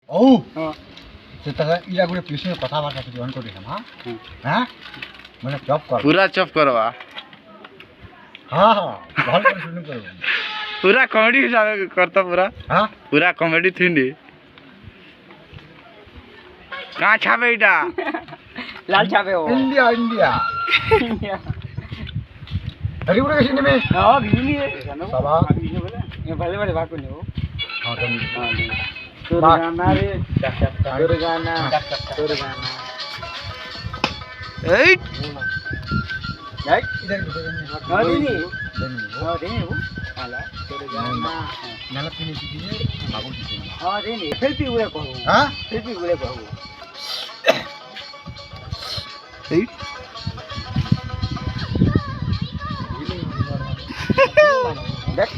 ओ से तक इला गुडे पिछे कथाबार्ता কিছু অন করিস না হ্যাঁ মানে চপ কর पूरा चप करवा हां हां ভালো করে শুনি করব पूरा कॉमेडी हिसाब करता पूरा हां पूरा कॉमेडी थिंडी कहां छापे इटा लाल छापे हो इंडिया इंडिया हरी गुडे किसी में हां गिनी है सभा ये भले भले बात को नहीं हो हां तुम दुर्गाना रे दुर्गाना एट राइट इधर हां दीदी देनी हां दीदी वो आला दुर्गाना नाला पीने दीजिए बाबू जी हां दीदी फिर भी उड़े को हां फिर भी उड़े को एट देख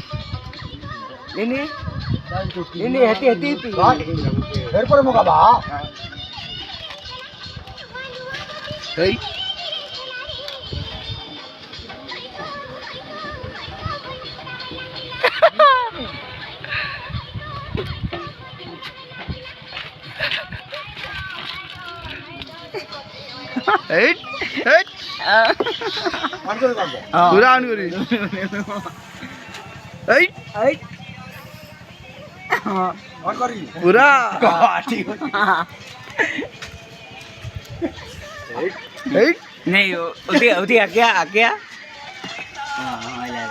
दीदी ini hati-hati pi. Erpore moga ba. Hey. Hey. Hey. पूरा ऑन करी hey. Hey. और करी पूरा ठीक हो hey. नहीं उठी उठी आ गया हां ले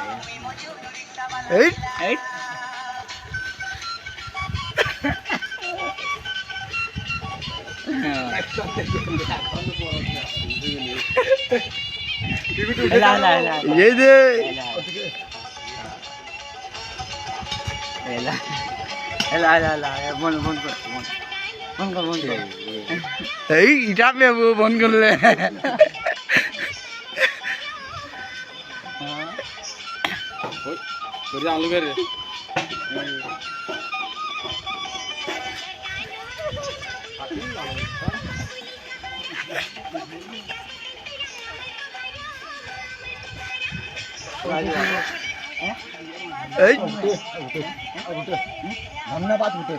hey. ले ला ला ला ये दे ला ला ला ला बोल बोल बोल hey इटा पे वो बंद कर ले तो आलू कर धन्यवाद उठे